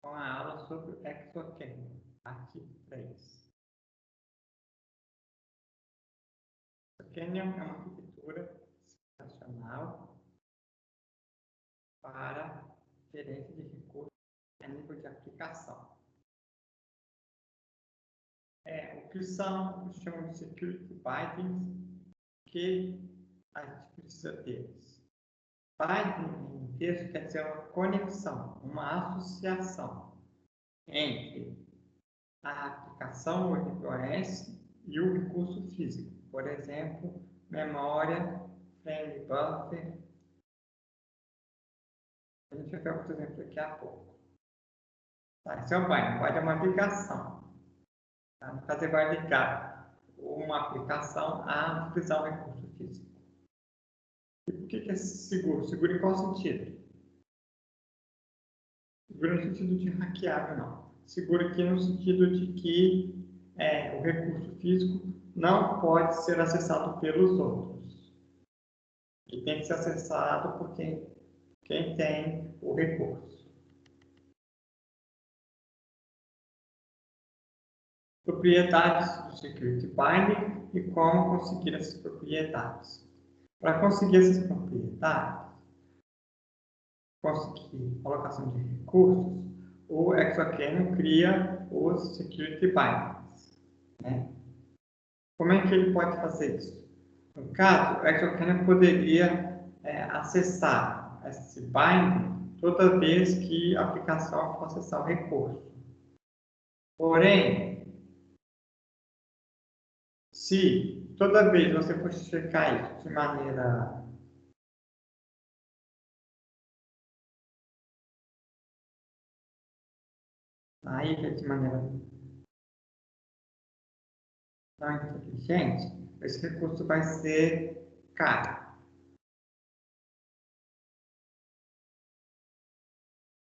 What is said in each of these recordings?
com a aula sobre o Exocad, parte 3. O Exocad é uma arquitetura situacional para gerência de recursos a nível de aplicação. O que chamam de security bindings, que a gente precisa deles. Binding, em texto, quer dizer uma conexão, uma associação entre a aplicação WordPress e o recurso físico. Por exemplo, memória, frame buffer. A gente vai ver outro exemplo daqui a pouco. Tá, esse é o binding. O binding é uma ligação. Tá? No caso, ele vai ligar uma aplicação a utilizar um recurso físico. E por que é seguro? Seguro em qual sentido? Seguro no sentido de hackeável, não. Seguro aqui no sentido de que o recurso físico não pode ser acessado pelos outros. Ele tem que ser acessado por quem tem o recurso. Propriedades do Security Binding e como conseguir essas propriedades. Para conseguir essas propriedades, conseguir alocação de recursos, o Exocad cria os Security Bindings. Né? Como é que ele pode fazer isso? No caso, o Exocad poderia acessar esse binding toda vez que a aplicação for acessar o recurso. Porém, se toda vez você for checar isso de maneira não inteligente, esse recurso vai ser caro.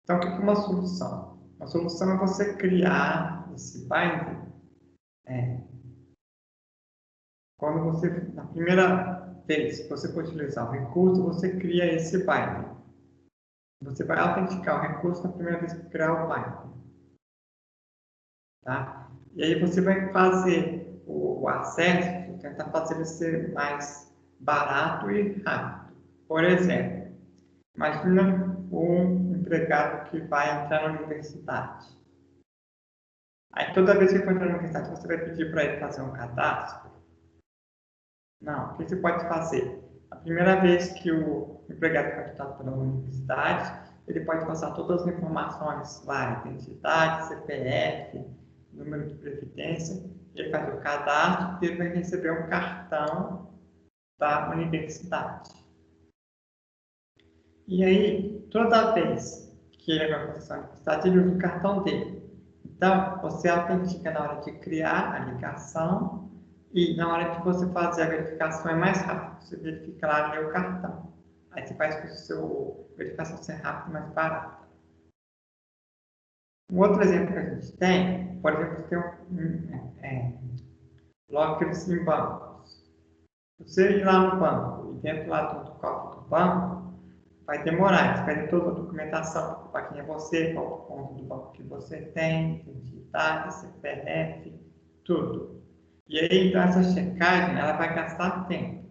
Então, o que é uma solução? A solução é você criar esse binding quando você, na primeira vez que você for utilizar o recurso, você cria esse binding. Você vai autenticar o recurso na primeira vez que criar o binding. Tá? E aí você vai fazer o acesso, tentar fazer ele ser mais barato e rápido. Por exemplo, imagina um empregado que vai entrar na universidade. Aí toda vez que for entrar na universidade, você vai pedir para ele fazer um cadastro? Não. O que você pode fazer? A primeira vez que o empregado é contratado pela universidade, ele pode passar todas as informações lá, identidade, CPF, número de previdência, ele faz o cadastro e ele vai receber um cartão da universidade. E aí, toda vez que ele vai acessar a universidade, ele usa o cartão dele. Então, você autentica na hora de criar a ligação e na hora de você fazer a verificação é mais rápido. Você verifica lá e lê o cartão. Aí você faz com que a sua verificação seja rápida e mais barata. Um outro exemplo que a gente tem, por exemplo, tem lockers em bancos. Você ir lá no banco e dentro lá do cofre do banco, vai demorar. Você vai ter toda a documentação para quem é você, qual o ponto do banco que você tem, identidade, CPF, tudo. E aí, então, essa checagem, ela vai gastar tempo.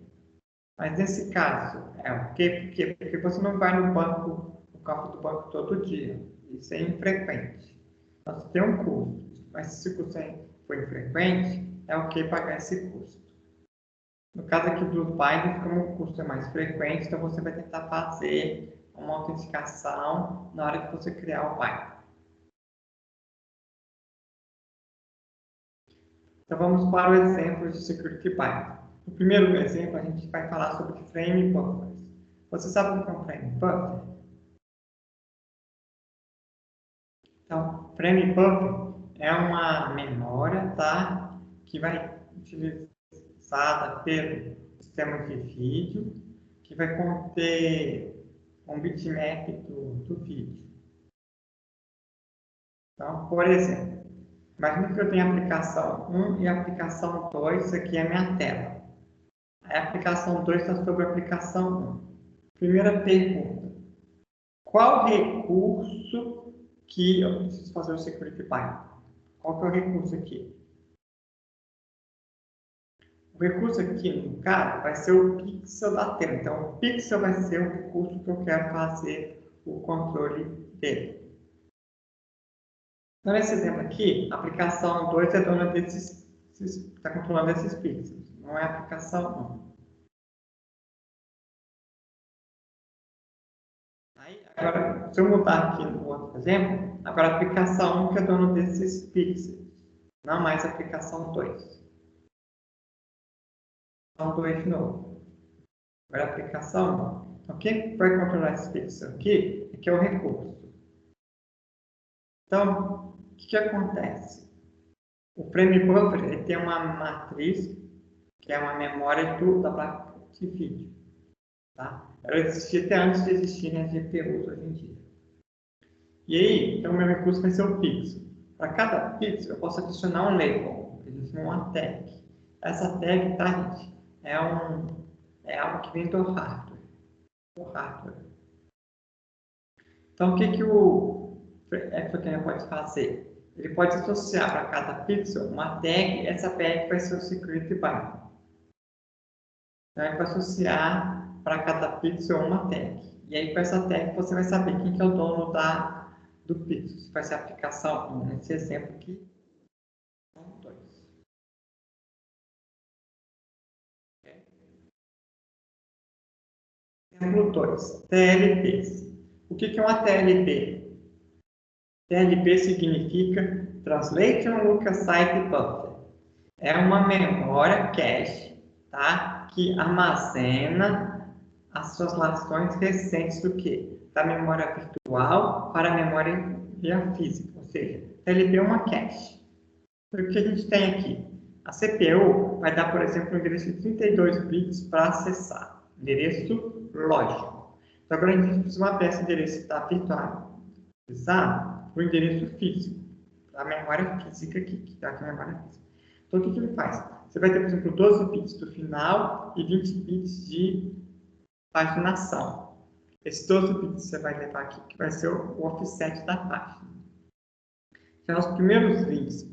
Mas nesse caso, o quê? Porque você não vai no banco, no cofre do banco todo dia. Isso é infrequente. Então, você tem um custo. Mas se esse custo for infrequente, é ok pagar esse custo. No caso aqui do Binding, como o custo é mais frequente, então você vai tentar fazer uma autenticação na hora que você criar o Binding. Então vamos para o exemplo de Security Binding. No primeiro exemplo, a gente vai falar sobre frame buffers. Você sabe o que é um frame buffer? Então, frame buffer é uma memória, tá? Que vai utilizada pelo sistema de vídeo, que vai conter um bitmap do vídeo. Então, por exemplo, imagina que eu tenho a aplicação 1 e a aplicação 2, isso aqui é a minha tela. A aplicação 2 está sobre a aplicação 1. Primeira pergunta: qual recurso que eu preciso fazer o security bind. Qual que é o recurso aqui? O recurso aqui, no caso, vai ser o pixel da tela. Então, o pixel vai ser o recurso que eu quero fazer o controle dele. Então, nesse exemplo aqui, a aplicação 2 é dona desses, está controlando esses pixels. Não é a aplicação 1. Aí, agora, se eu mudar aqui no outro exemplo, agora a aplicação 1 que é dona desses pixels, não mais a aplicação 2. Então, 2 de novo. Agora a aplicação 1. Então, quem vai controlar esse pixel aqui é o recurso. Então, o que acontece? O frame buffer ele tem uma matriz, que é uma memória da placa de vídeo. Tá? Ela existia até antes de existirem as GPUs hoje em dia. E aí, então, o meu recurso vai ser o pixel. Para cada pixel, eu posso adicionar um label, uma tag. Essa tag, tá, gente? É algo que vem do hardware. Então, o que o FreeCAD pode fazer? Ele pode associar para cada pixel uma tag, essa tag vai ser o security bind. Então, ele vai associar para cada pixel uma tag. E aí, com essa tag, você vai saber quem que é o dono do pixel. Se vai ser a aplicação 1, nesse exemplo aqui, 2. Exemplo 2, TLPs. O que é uma TLP? TLP significa Translation Local Site Buffer. É uma memória cache, tá? Que armazena as translações recentes do que? Da memória virtual para a memória física. Ou seja, TLP é uma cache. Então, o que a gente tem aqui? A CPU vai dar, por exemplo, um endereço de 32 bits para acessar. Endereço lógico. Então, agora a gente precisa mapear esse endereço da virtual para o endereço físico, a memória física aqui, que está aqui a memória física. Então, o que ele faz? Você vai ter, por exemplo, 12 bits do final e 20 bits de paginação. Esses 12 bits você vai levar aqui, que vai ser o offset da página. Então, os primeiros 20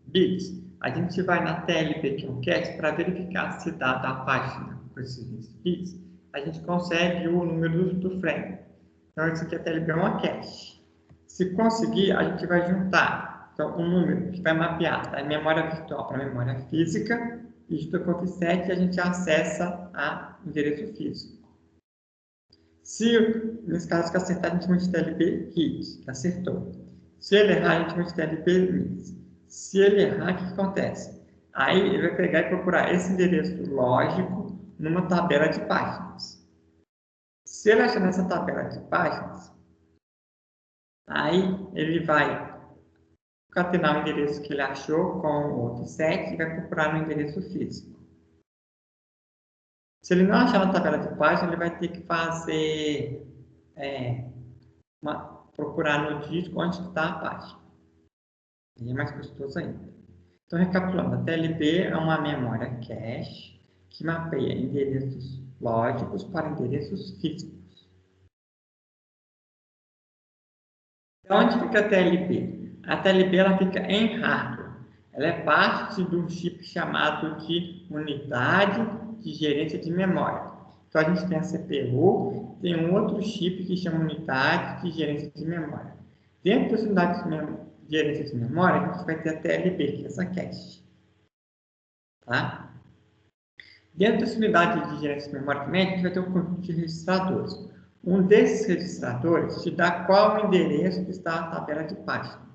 bits, a gente vai na TLP, que é um cache, para verificar se dada a página com esses 20 bits, a gente consegue o número do frame. Então, isso aqui é TLP é uma cache. Se conseguir, a gente vai juntar então, um número que vai mapear da memória virtual para a memória física, e junto com o offset a gente acessa o endereço físico. Se, nesse caso que acertar, a gente chama de TLP hit, que acertou. Se ele errar, a gente chama de TLP miss. Se ele errar, o que acontece? Aí ele vai pegar e procurar esse endereço lógico numa tabela de páginas. Se ele achar nessa tabela de páginas, aí ele vai concatenar o endereço que ele achou com o offset e vai procurar no endereço físico. Se ele não achar na tabela de página, ele vai ter que fazer procurar no disco onde está a página. E é mais custoso ainda. Então, recapitulando, a TLP é uma memória cache que mapeia endereços lógicos para endereços físicos. Onde fica a TLP? A TLP ela fica em hardware. Ela é parte de um chip chamado de unidade de gerência de memória. Então, a gente tem a CPU, tem um outro chip que chama unidade de gerência de memória. Dentro das unidades de gerência de memória, a gente vai ter a TLP, que é essa cache. Tá? Dentro dessa unidade de gerência de memória também, a gente vai ter um conjunto de registradores. Um desses registradores te dá qual o endereço que está na tabela de página.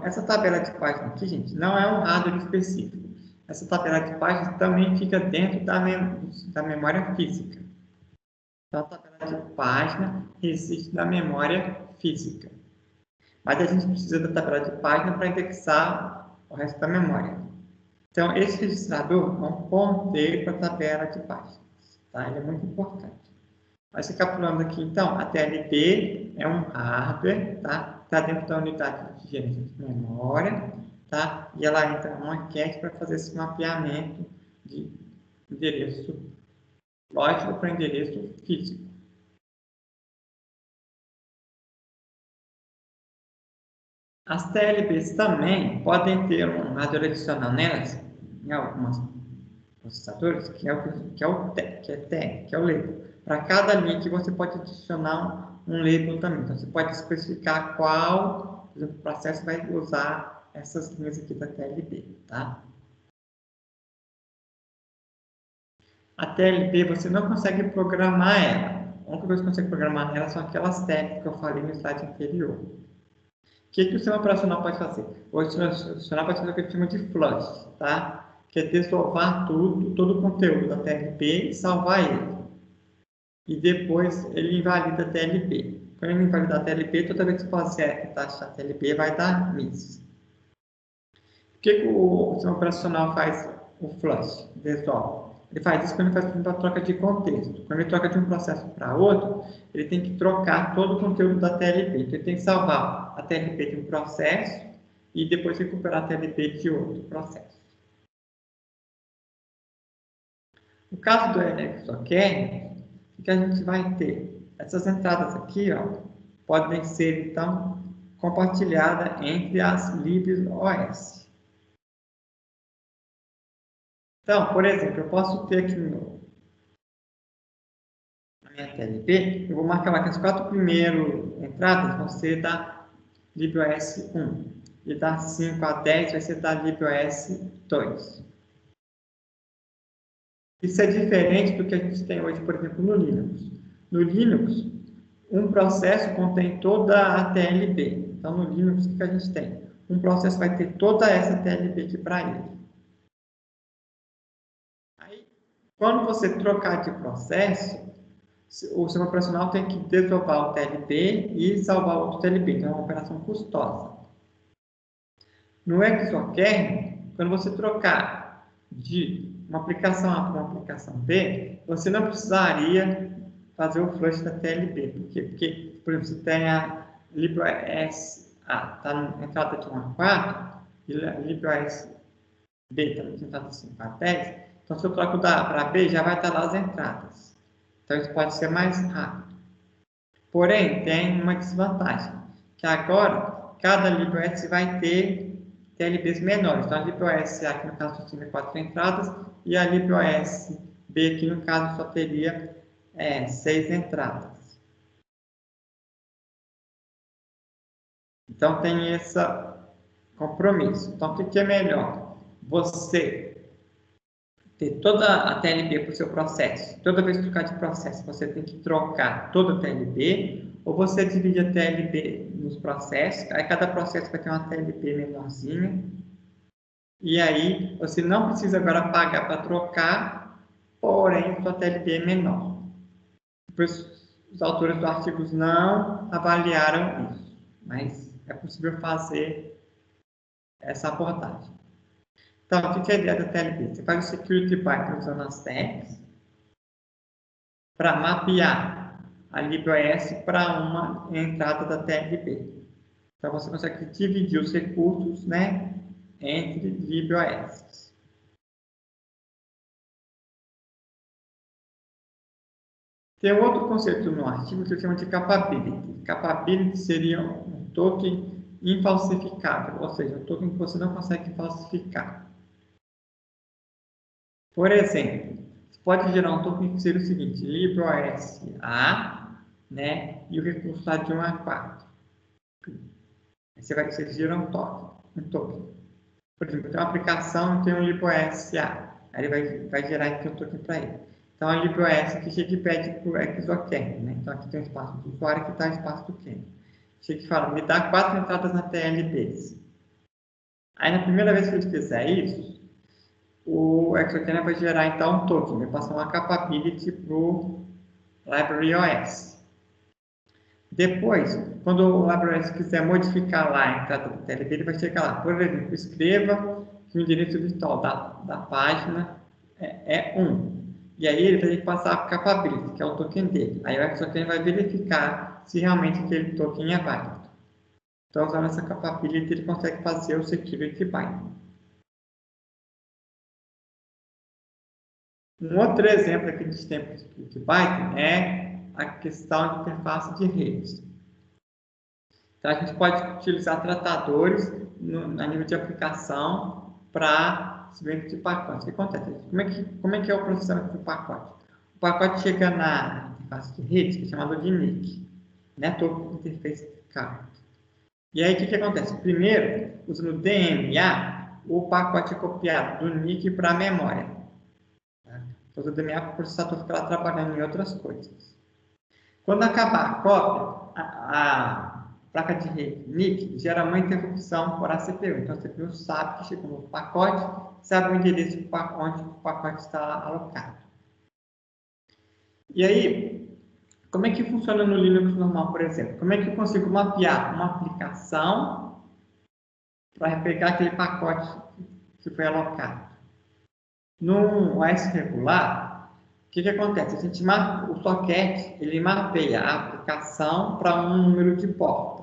Essa tabela de página aqui, gente, não é um hardware específico. Essa tabela de página também fica dentro da memória física. Então, a tabela de página existe na memória física. Mas a gente precisa da tabela de página para indexar o resto da memória. Então, esse registrador é um ponteiro para a tabela de páginas. Tá? Ele é muito importante. Mas recapitulando aqui, então, a TLP é um hardware, tá? Está dentro da unidade de gerência de memória, tá? E ela entra numa cache para fazer esse mapeamento de endereço lógico para endereço físico. As TLBs também podem ter um radiola adicional nelas, em alguns processadores, que é o label. Para cada link você pode adicionar um label também. Então você pode especificar qual, por exemplo, processo vai usar essas linhas aqui da TLB, tá? A TLB você não consegue programar ela. A única coisa que você consegue programar ela são aquelas técnicas que eu falei no slide anterior. O que o sistema operacional pode fazer? O sistema operacional pode fazer o que a gente chama de flush, tá? Que é desdobrar todo o conteúdo da TLB e salvar ele. E depois ele invalida a TLB. Quando ele invalidar a TLB, toda vez que você taxar a TLB, vai dar miss. O que o sistema operacional faz o flush, desdobra? Ele faz isso quando ele faz uma troca de contexto. Quando ele troca de um processo para outro, ele tem que trocar todo o conteúdo da TLB. Então, ele tem que salvar a TLB de um processo e depois recuperar a TLB de outro processo. No caso do ExoKernel, o que a gente vai ter? Essas entradas aqui, ó, podem ser, então, compartilhadas entre as libOS. Então, por exemplo, eu posso ter aqui na minha TLB, eu vou marcar lá que as 4 primeiras entradas vão ser da libOS 1. E da 5 a 10 vai ser da libOS 2. Isso é diferente do que a gente tem hoje, por exemplo, no Linux. No Linux, um processo contém toda a TLB. Então, no Linux, o que a gente tem? Um processo vai ter toda essa TLB aqui para ele. Aí, quando você trocar de processo, o sistema operacional tem que desdobrar o TLB e salvar outro TLB. Então, é uma operação custosa. No ExoKernel, quando você trocar de uma aplicação A para uma aplicação B, você não precisaria fazer o flush da TLB. Por quê? Porque, por exemplo, você tem a libOS A, está na entrada de 1 a 4, e a libOS B está na entrada de 5 a 10. Então, se eu troco da A para B, já vai estar lá as entradas. Então, isso pode ser mais rápido. Porém, tem uma desvantagem, que agora, cada libOS vai ter TLBs menores. Então, a libOS A, aqui no caso, só tinha 4 entradas, e a libOS B, aqui no caso, só teria 6 entradas. Então, tem esse compromisso. Então, o que é melhor? Você ter toda a TLB para o seu processo. Toda vez que trocar de processo, você tem que trocar toda a TLB, ou você divide a TLB nos processos, aí cada processo vai ter uma TLB menorzinha, e aí você não precisa agora pagar para trocar, porém sua TLB é menor. Depois, os autores do artigo não avaliaram isso, mas é possível fazer essa abordagem. Então, o que é a ideia da TLB? Você faz o security byte usando as tags para mapear a libOS para uma entrada da TLB. Então, você consegue dividir os recursos, né, entre libOS. Tem outro conceito no artigo que eu chamo de capability. Capability seria um token infalsificável, ou seja, um token que você não consegue falsificar. Por exemplo, você pode gerar um token que seria o seguinte, libOS A, né, e o recurso está de 1 a 4. Aí você gera um token. Por exemplo, tem uma aplicação e tem um libOS A. Aí ele vai gerar aqui um token para ele. Então, a libOS aqui chega e pede para o ExoKernel, né? Então, aqui tem o espaço do usuário, aqui está o espaço do kernel. Chega e fala, me dá 4 entradas na TLB. Aí, na primeira vez que ele fizer isso, o ExoKernel vai gerar, então, um token. Vai passar uma capability para o LibraryOS. Depois, quando o LibraryOS quiser modificar lá a entrada do TLB, ele vai chegar lá. Por exemplo, escreva que o endereço virtual da página é 1. E aí ele vai ter que passar a capability, que é o token dele. Aí o ExoKernel vai verificar se realmente aquele token é válido. Então, usando essa capability, ele consegue fazer o security byte. Um outro exemplo que a gente tem para o security byte é a questão de interface de redes. Então, a gente pode utilizar tratadores a nível de aplicação para submento de pacotes. O que acontece? Como é que é o processamento do pacote? O pacote chega na interface de rede, que é chamado de NIC, Network Interface Card. E aí, o que acontece? Primeiro, usando DMA, o pacote é copiado do NIC para a memória. Tá? Então, o DMA para o processador ficar trabalhando em outras coisas. Quando acabar a cópia, a placa de rede NIC gera uma interrupção por a CPU. Então, a CPU sabe que chegou no pacote, sabe o endereço onde o pacote está alocado. E aí, como é que funciona no Linux normal, por exemplo? Como é que eu consigo mapear uma aplicação para pegar aquele pacote que foi alocado? No OS regular, o que acontece? O socket ele mapeia a aplicação para um número de porta.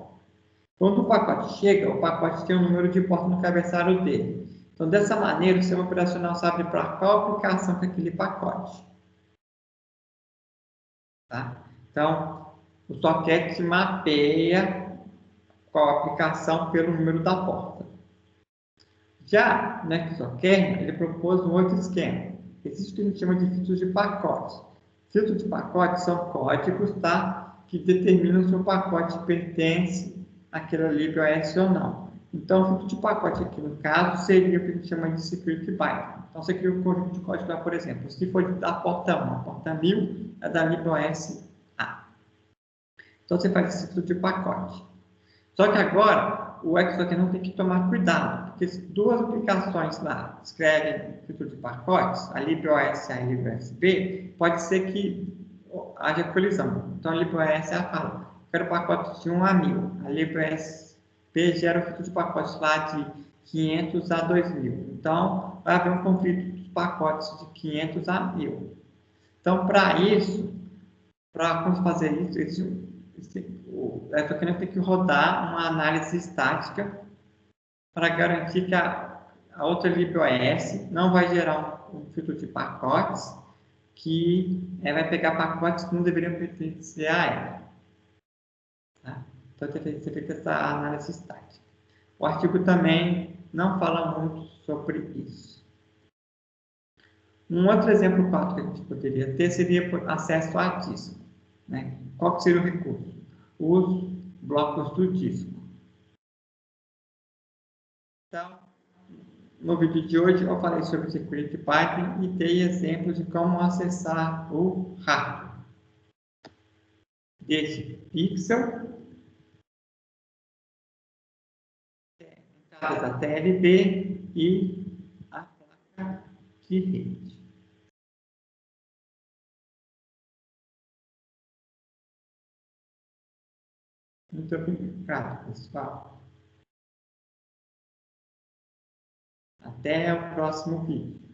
Quando o pacote chega, o pacote tem um número de porta no cabeçalho dele. Então, dessa maneira, o sistema operacional sabe para qual aplicação que é aquele pacote. Tá? Então, o socket mapeia qual aplicação pelo número da porta. Já no Exokernel, ele propôs um outro esquema. Existe o que a gente chama de filtros de pacotes. Filtros de pacotes são códigos, tá? Que determinam se o pacote pertence àquela LibreOS ou não. Então, o filtro de pacote aqui, no caso, seria o que a gente chama de security byte. Então, você cria um conjunto de código lá, por exemplo, se for da porta 1, a porta 1000 é da LibreOS A. Então, você faz esse filtro de pacote. Só que agora, o Exokernel tem que tomar cuidado, porque se duas aplicações lá escrevem filtro de pacotes, a LibreOS A e a LibreOS B, pode ser que haja colisão. Então, a LibreOS A fala, quero pacote de 1 a 1000. A LibreOS B gera o filtro de pacotes lá de 500 a 2000. Então, vai haver um conflito dos pacotes de 500 a 1000. Então, para isso, para fazer isso, o Exokernel tem que rodar uma análise estática para garantir que a outra LibreOS não vai gerar um filtro de pacotes que vai pegar pacotes que não deveriam pertencer a ela. Tá? Então, tem que ser feita essa análise estática. O artigo também não fala muito sobre isso. Um outro exemplo prático que a gente poderia ter seria acesso a disco. Né? Qual que seria o recurso? Os blocos do disco. Então, no vídeo de hoje eu falei sobre Security Python e dei exemplos de como acessar o hardware desse pixel, entradas da TLB e a placa de rede. Muito obrigado, pessoal. Até o próximo vídeo.